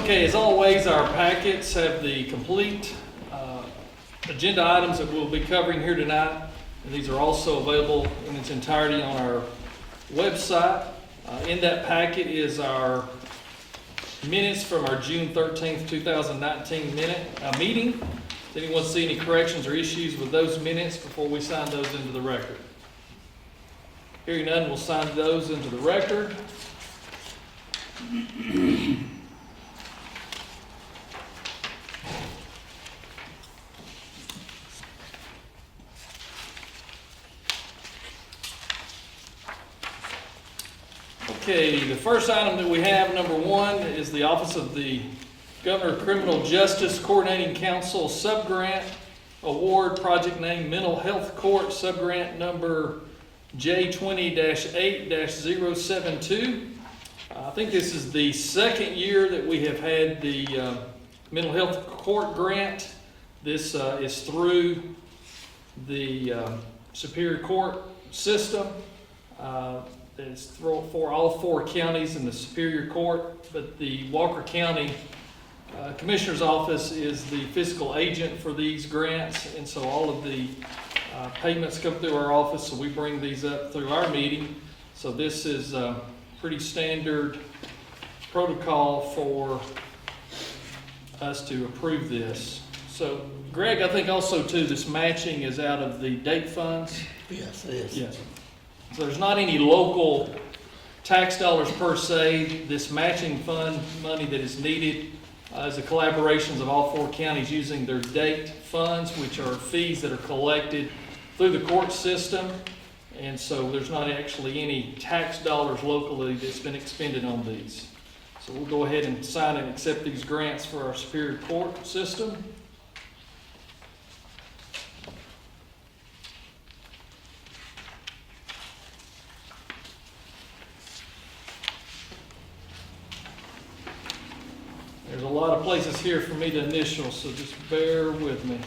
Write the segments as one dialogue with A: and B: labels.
A: Okay, as always, our packets have the complete agenda items that we'll be covering here tonight. And these are also available in its entirety on our website. In that packet is our minutes from our June 13th, 2019 meeting. Does anyone see any corrections or issues with those minutes before we sign those into the record? Hearing none, we'll sign those into the record. Okay, the first item that we have, number one, is the Office of the Governor of Criminal Justice Coordinating Council Subgrant Award, project name Mental Health Court, subgrant number J20-8-072. I think this is the second year that we have had the Mental Health Court grant. This is through the Superior Court system. It's for all four counties in the Superior Court, but the Walker County Commissioner's Office is the fiscal agent for these grants, and so all of the payments come through our office, so we bring these up through our meeting. So this is pretty standard protocol for us to approve this. So Greg, I think also too, this matching is out of the DATE funds?
B: Yes, it is.
A: Yes. So there's not any local tax dollars per se. This matching fund money that is needed is a collaboration of all four counties using their DATE funds, which are fees that are collected through the court system. And so there's not actually any tax dollars locally that's been expended on these. So we'll go ahead and sign and accept these grants for our Superior Court system. There's a lot of places here for me to initial, so just bear with me.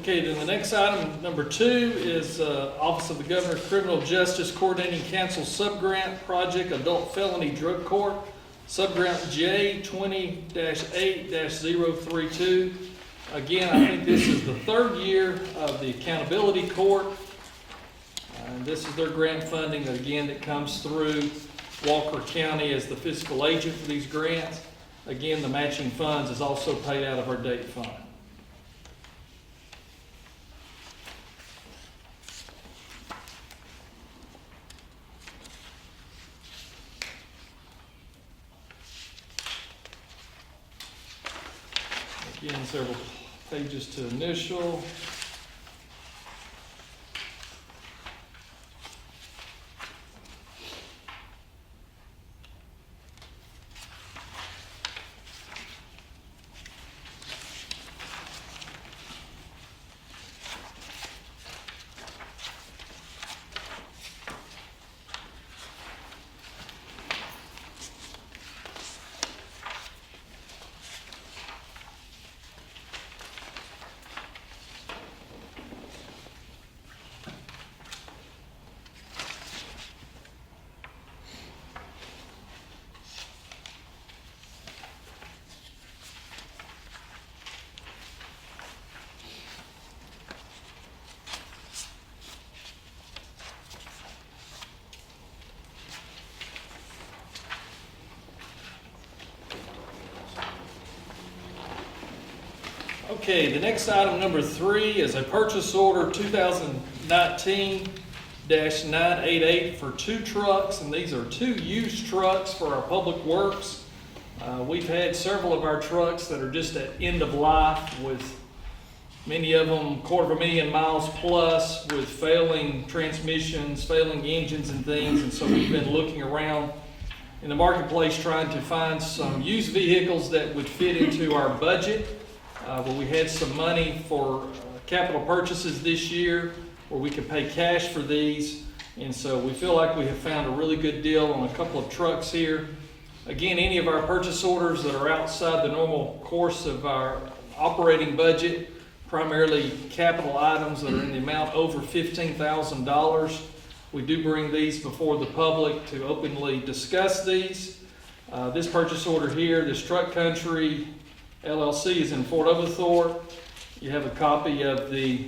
A: Okay, then the next item, number 2, is Office of the Governor of Criminal Justice Coordinating Council Subgrant Project Adult Felony Drug Court, subgrant J20-8-032. Again, I think this is the third year of the Accountability Court. And this is their grant funding, again, that comes through Walker County as the fiscal agent for these grants. Again, the matching funds is also paid out of our DATE fund. Again, several pages to initial. Okay, the next item, number 3, is a purchase order 2019-988 for 2 trucks, and these are 2 used trucks for our public works. We've had several of our trucks that are just at end of life, with many of them 250,000 miles plus, with failing transmissions, failing engines and things, and so we've been looking around in the marketplace trying to find some used vehicles that would fit into our budget. Where we had some money for capital purchases this year where we could pay cash for these, and so we feel like we have found a really good deal on a couple of trucks here. Again, any of our purchase orders that are outside the normal course of our operating budget, primarily capital items that are in the amount over $15,000, we do bring these before the public to openly discuss these. This purchase order here, this Truck Country LLC, is in Fort Oglethorpe. You have a copy of the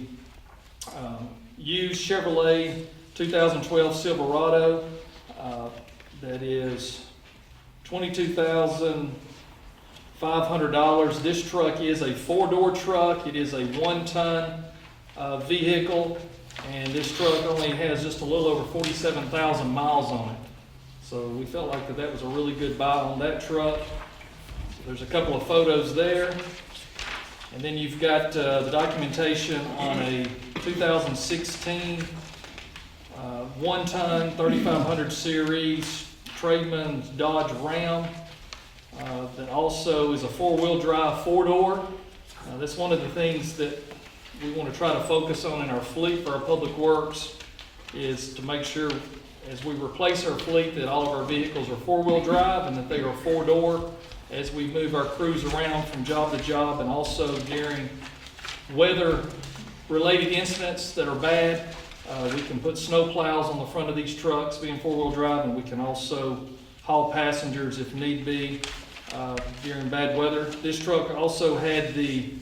A: used Chevrolet 2012 Silverado that is $22,500. This truck is a 4-door truck. It is a 1-ton vehicle, and this truck only has just a little over 47,000 miles on it. So we felt like that was a really good buy on that truck. There's a couple of photos there. And then you've got the documentation on a 2016 1-ton 3500 series Tradesman's Dodge Ram that also is a 4-wheel drive 4-door. That's one of the things that we want to try to focus on in our fleet for our public works, is to make sure as we replace our fleet that all of our vehicles are 4-wheel drive and that they are 4-door as we move our crews around from job to job, and also during weather-related incidents that are bad. We can put snow plows on the front of these trucks being 4-wheel drive, and we can also haul passengers if need be during bad weather. This truck also had the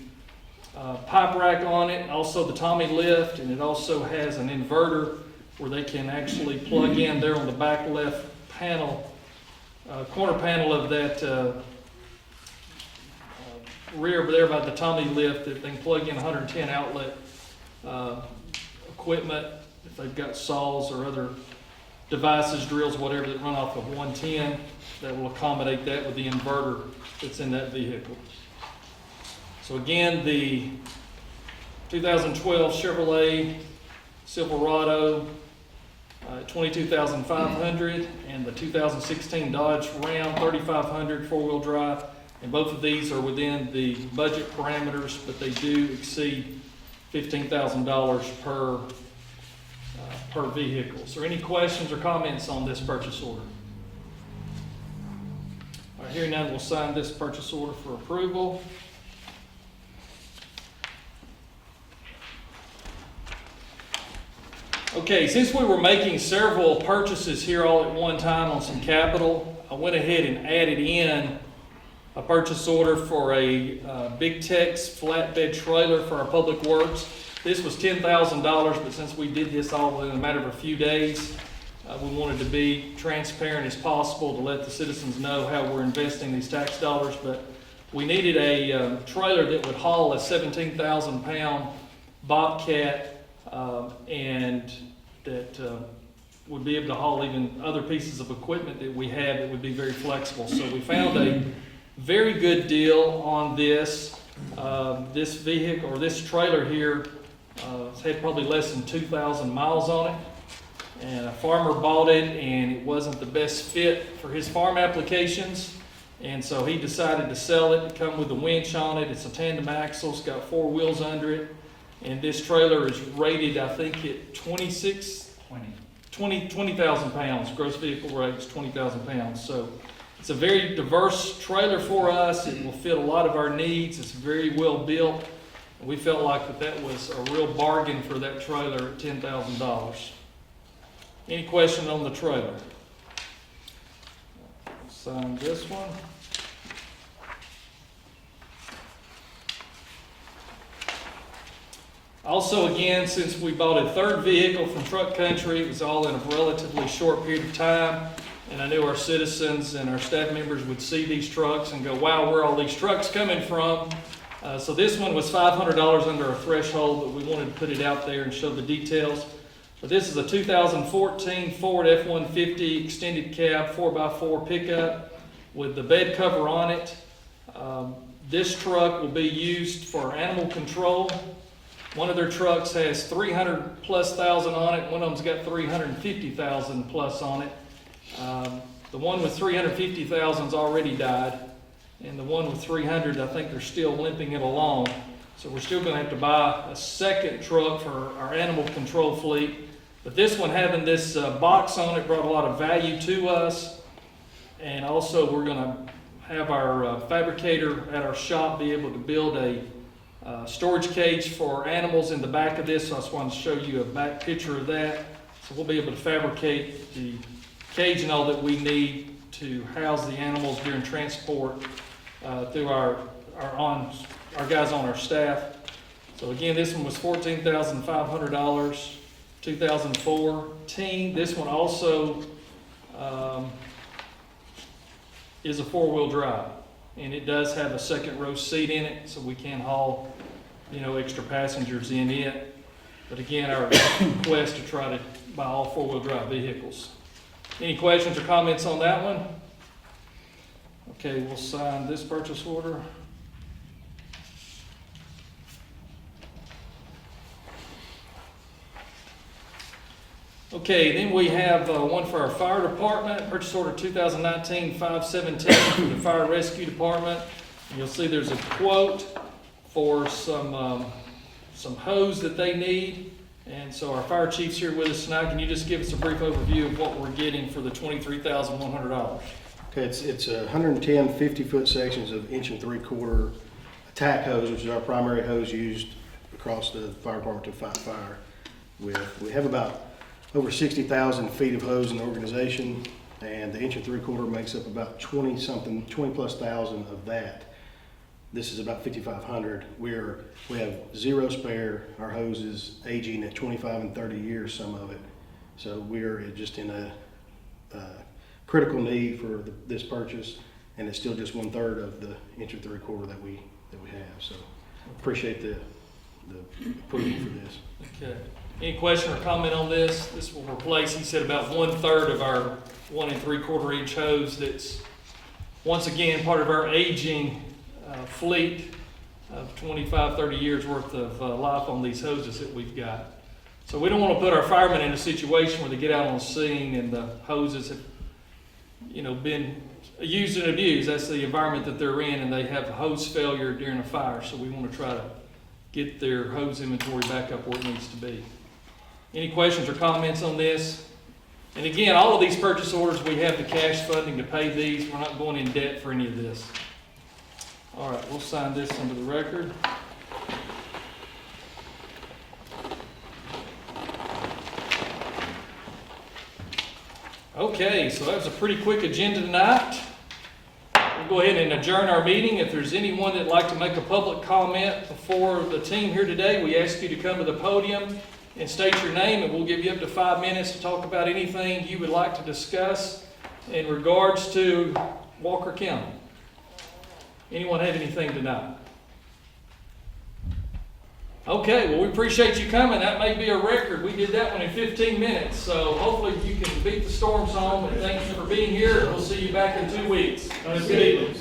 A: pipe rack on it, also the Tommy lift, and it also has an inverter where they can actually plug in there on the back left panel, corner panel of that rear there by the Tommy lift, that they can plug in 110 outlet equipment if they've got saws or other devices, drills, whatever, that run off of 110, that will accommodate that with the inverter that's in that vehicle. So again, the 2012 Chevrolet Silverado 22,500 and the 2016 Dodge Ram 3500 4-wheel drive, and both of these are within the budget parameters, but they do exceed $15,000 per vehicle. So any questions or comments on this purchase order? All right, hearing none, we'll sign this purchase order for approval. Okay, since we were making several purchases here all at one time on some capital, I went ahead and added in a purchase order for a Big Tex flatbed trailer for our public works. This was $10,000, but since we did this all in a matter of a few days, we wanted to be transparent as possible to let the citizens know how we're investing these tax dollars. But we needed a trailer that would haul a 17,000-pound Bobcat and that would be able to haul even other pieces of equipment that we have that would be very flexible. So we found a very good deal on this. This vehicle, or this trailer here, it's had probably less than 2,000 miles on it. And a farmer bought it, and it wasn't the best fit for his farm applications. And so he decided to sell it. It comes with a winch on it. It's a tandem axle. It's got 4 wheels under it. And this trailer is rated, I think, at 20,000 pounds. Gross vehicle weight is 20,000 pounds. So it's a very diverse trailer for us. It will fit a lot of our needs. It's very well built. And we felt like that was a real bargain for that trailer at $10,000. Any question on the trailer? I'll sign this one. Also, again, since we bought a third vehicle from Truck Country, it was all in a relatively short period of time, and I knew our citizens and our staff members would see these trucks and go, wow, where are all these trucks coming from? So this one was $500 under our threshold, but we wanted to put it out there and show the details. So this is a 2014 Ford F-150 extended cab 4x4 pickup with the bed cover on it. This truck will be used for animal control. One of their trucks has 300,000+ on it. One of them's got 350,000+ on it. The one with 350,000's already died, and the one with 300, I think they're still limping it along. So we're still going to have to buy a second truck for our animal control fleet. But this one, having this box on it, brought a lot of value to us. And also, we're going to have our fabricator at our shop be able to build a storage cage for animals in the back of this. So I just wanted to show you a back picture of that. So we'll be able to fabricate the cage and all that we need to house the animals during transport through our guys on our staff. So again, this one was $14,500, 2014. This one also is a 4-wheel drive, and it does have a second row seat in it, so we can haul, extra passengers in it. But again, our quest to try to buy all 4-wheel drive vehicles. Any questions or comments on that one? Okay, we'll sign this purchase order. Okay, then we have one for our fire department, purchase order 2019-517 for the fire rescue department. And you'll see there's a quote for some hose that they need. And so our fire chief's here with us tonight. Can you just give us a brief overview of what we're getting for the $23,100?
B: Okay, it's 110 50-foot sections of 1 3/4 attack hose, which is our primary hose used across the fire department to fight fire with. We have about over 60,000 feet of hose in the organization, and the 1 3/4 makes up about 20+ thousand of that. This is about 5,500. We have 0 spare. Our hose is aging at 25 and 30 years, some of it. So we're just in a critical need for this purchase, and it's still just 1/3 of the 1 3/4 that we have. So appreciate the approval for this.
A: Okay. Any question or comment on this? This will replace, he said, about 1/3 of our 1 3/4 inch hose. That's once again part of our aging fleet of 25, 30 years worth of life on these hoses that we've got. So we don't want to put our firemen in a situation where they get out on the scene and the hoses have, been used and abused. That's the environment that they're in, and they have hose failure during a fire. So we want to try to get their hose inventory back up where it needs to be. Any questions or comments on this? And again, all of these purchase orders, we have the cash funding to pay these. We're not going in debt for any of this. All right, we'll sign this into the record. Okay, so that was a pretty quick agenda tonight. We'll go ahead and adjourn our meeting. If there's anyone that'd like to make a public comment before the team here today, we ask you to come to the podium and state your name, and we'll give you up to 5 minutes to talk about anything you would like to discuss in regards to Walker County. Anyone have anything tonight? Okay, well, we appreciate you coming. That may be a record. We did that one in 15 minutes, so hopefully you can beat the storms home. And thank you for being here. We'll see you back in 2 weeks. Good evening.